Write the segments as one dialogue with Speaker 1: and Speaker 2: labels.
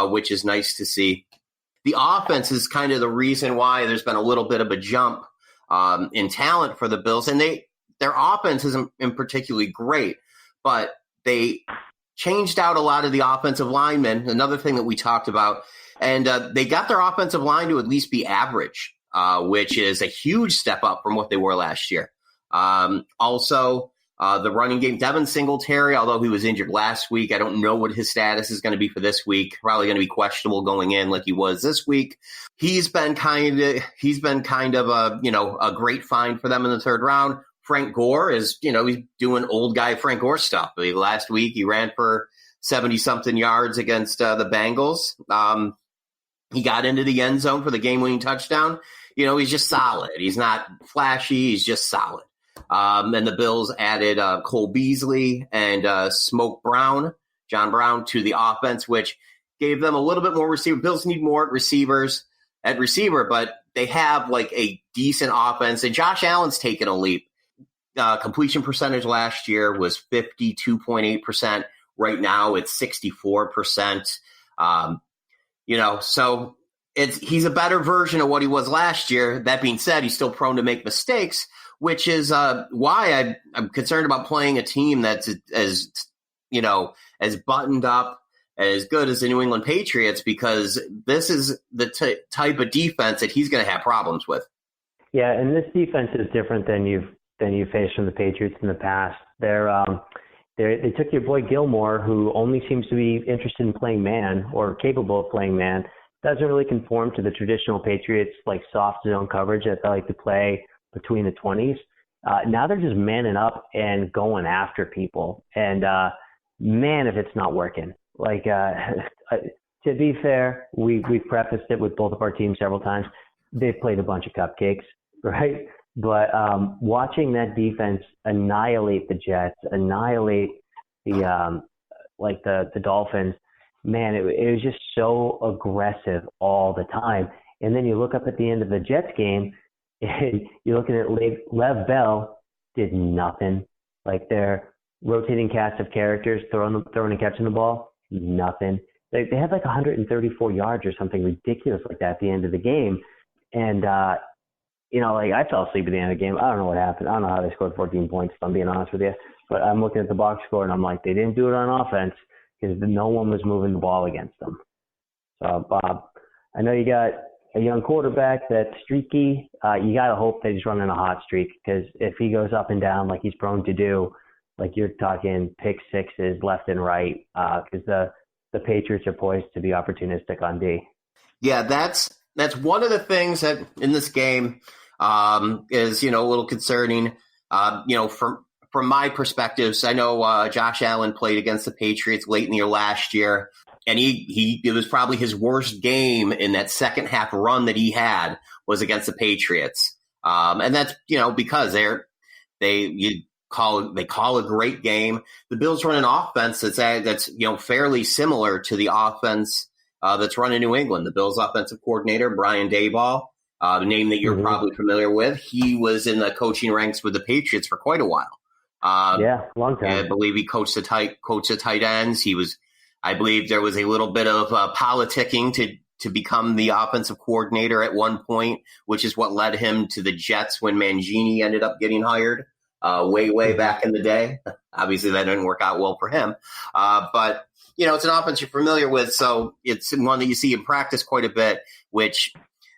Speaker 1: which is nice to see. The offense is kind of the reason why there's been a little bit of a jump in talent for the Bills. And their offense isn't particularly great, but they changed out a lot of the offensive linemen, another thing that we talked about. And they got their offensive line to at least be average, which is a huge step up from what they were last year. Also, the running game, Devin Singletary, although he was injured last week, I don't know what his status is going to be for this week. Probably going to be questionable going in like he was this week. He's been kind of a great find for them in the third round. Frank Gore is, he's doing old guy Frank Gore stuff. Last week he ran for 70-something yards against the Bengals. He got into the end zone for the game-winning touchdown. He's just solid. He's not flashy. He's just solid. And the Bills added Cole Beasley and John Brown to the offense, which gave them a little bit more receiver. Bills need more at receiver, but they have like a decent offense. And Josh Allen's taken a leap. Completion percentage last year was 52.8%. Right now it's 64%. So he's a better version of what he was last year. That being said, he's still prone to make mistakes, which is why I'm concerned about playing a team that's as buttoned up, as good as the New England Patriots, because this is the type of defense that he's going to have problems with.
Speaker 2: Yeah, and this defense is different than you've faced from the Patriots in the past. They took your boy Gilmore, who only seems to be interested in playing man or capable of playing man. Doesn't really conform to the traditional Patriots like soft zone coverage that they like to play between the 20s. Now they're just manning up and going after people. And man, if it's not working. Like to be fair, we've prefaced it with both of our teams several times. They've played a bunch of cupcakes, right? But watching that defense annihilate the Jets, annihilate the Dolphins, man, it was just so aggressive all the time. And then you look up at the end of the Jets game, and you're looking at Lev Bell did nothing. Like their rotating cast of characters throwing and catching the ball, nothing. They had like 134 yards or something ridiculous like that at the end of the game. And I fell asleep at the end of the game. I don't know what happened. I don't know how they scored 14 points, if I'm being honest with you. But I'm looking at the box score, and I'm like, they didn't do it on offense because no one was moving the ball against them. So, Bob, I know you got a young quarterback that's streaky. You got to hope that he's running a hot streak, because if he goes up and down like he's prone to do, like you're talking pick sixes left and right, because the Patriots are poised to be opportunistic on D.
Speaker 1: Yeah, that's one of the things that in this game is, a little concerning. From my perspectives, I know Josh Allen played against the Patriots late in the year last year, and it was probably his worst game in that second half run that he had was against the Patriots. And that's, because they call a great game. The Bills run an offense that's fairly similar to the offense that's run in New England. The Bills offensive coordinator, Brian Daboll, the name that you're probably familiar with. He was in the coaching ranks with the Patriots for quite a while.
Speaker 2: Long time.
Speaker 1: I believe he coached the tight ends. I believe there was a little bit of politicking to become the offensive coordinator at one point, which is what led him to the Jets when Mangini ended up getting hired way back in the day. Obviously, that didn't work out well for him. But it's an offense you're familiar with, so it's one that you see in practice quite a bit, which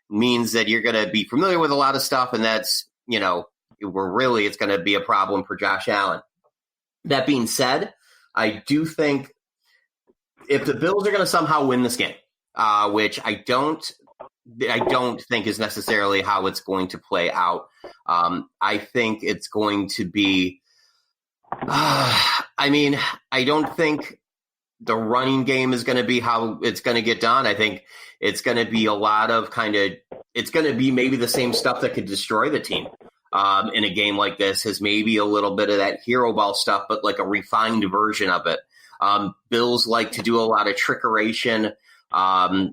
Speaker 1: means that you're going to be familiar with a lot of stuff, and that's, it's going to be a problem for Josh Allen. That being said, I do think if the Bills are going to somehow win this game, which I don't think is necessarily how it's going to play out. I think it's going to be I don't think the running game is going to be how it's going to get done. I think it's going to be a lot of it's going to be maybe the same stuff that could destroy the team in a game like this, is maybe a little bit of that hero ball stuff, but like a refined version of it. Bills like to do a lot of trickeration,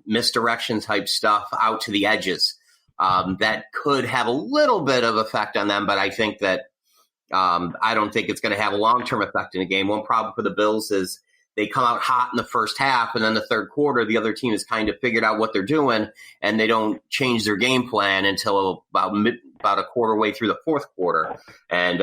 Speaker 1: misdirection type stuff out to the edges. That could have a little bit of effect on them, but I think that I don't think it's going to have a long-term effect in the game. One problem for the Bills is they come out hot in the first half, and then the third quarter, the other team has kind of figured out what they're doing, and they don't change their game plan until about a quarter way through the fourth quarter. And,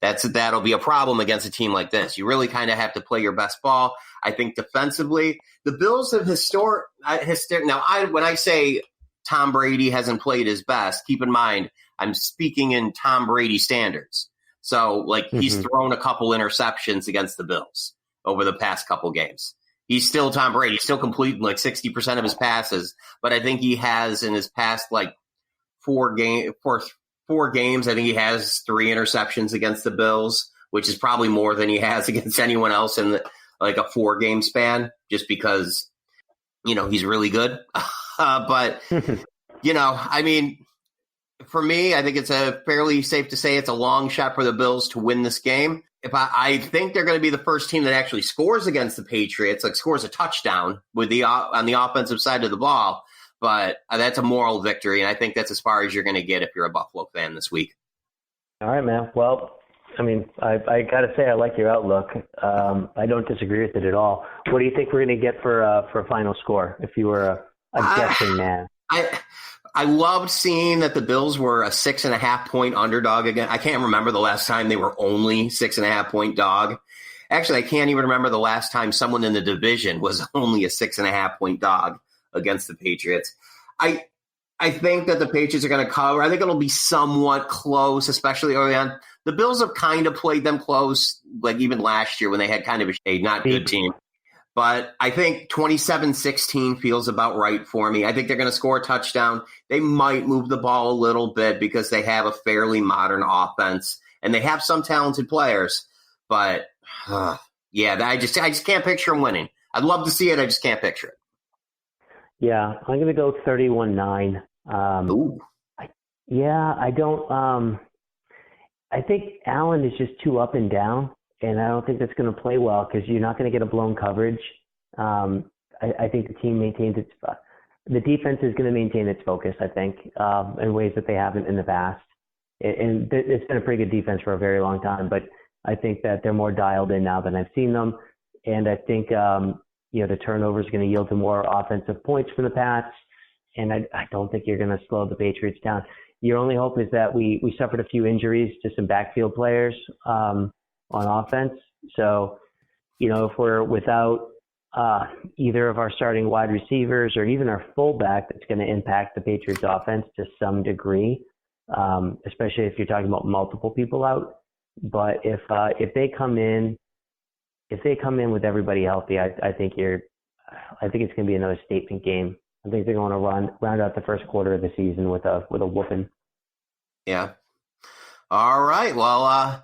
Speaker 1: that'll be a problem against a team like this. You really kind of have to play your best ball. I think defensively, the Bills have when I say Tom Brady hasn't played his best, keep in mind, I'm speaking in Tom Brady standards. So, he's thrown a couple interceptions against the Bills over the past couple games. He's still Tom Brady. He's still completing 60% of his passes, but I think he has in his past four games, I think he has 3 interceptions against the Bills, which is probably more than he has against anyone else in a 4-game span, just because, he's really good. But, for me, I think it's a fairly safe to say it's a long shot for the Bills to win this game. I think they're going to be the first team that actually scores against the Patriots, scores a touchdown on the offensive side of the ball. But that's a moral victory, and I think that's as far as you're going to get if you're a Buffalo fan this week. All
Speaker 2: right, man. Well, I got to say I like your outlook. I don't disagree with it at all. What do you think we're going to get for a final score if you were a guessing man?
Speaker 1: I loved seeing that the Bills were a 6.5-point underdog again. I can't remember the last time they were only 6.5-point dog. Actually, I can't even remember the last time someone in the division was only a 6.5-point dog against the Patriots. I think that the Patriots are going to cover. I think it'll be somewhat close, especially early on. The Bills have kind of played them close, even last year when they had kind of a not good team. But I think 27-16 feels about right for me. I think they're going to score a touchdown. They might move the ball a little bit because they have a fairly modern offense and they have some talented players. But I just can't picture them winning. I'd love to see it. I just can't picture it.
Speaker 2: Yeah, I'm going to go 31-9.
Speaker 1: Ooh.
Speaker 2: I don't. I think Allen is just too up and down. And I don't think that's going to play well because you're not going to get a blown coverage. I think the team maintains the defense is going to maintain its focus, I think, in ways that they haven't in the past. And it's been a pretty good defense for a very long time, but I think that they're more dialed in now than I've seen them. And I think, the turnover is going to yield to more offensive points from the Pats. And I don't think you're going to slow the Patriots down. Your only hope is that we suffered a few injuries to some backfield players, on offense. So, if we're without either of our starting wide receivers or even our fullback, that's going to impact the Patriots offense to some degree, especially if you're talking about multiple people out. But if they come in with everybody healthy, I think it's going to be another statement game. I think they're going to round out the first quarter of the season with a whooping.
Speaker 1: Yeah. All right. Well,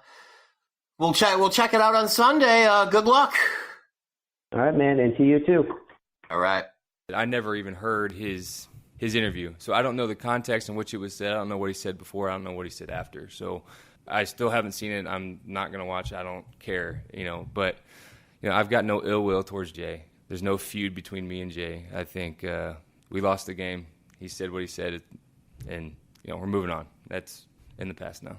Speaker 1: We'll check it out on Sunday. Good luck.
Speaker 2: All right, man, and to you too.
Speaker 1: All right.
Speaker 3: I never even heard his interview, so I don't know the context in which it was said. I don't know what he said before. I don't know what he said after. So I still haven't seen it. I'm not going to watch it. I don't care, But I've got no ill will towards Jay. There's no feud between me and Jay. I think we lost the game. He said what he said, and we're moving on. That's in the past now.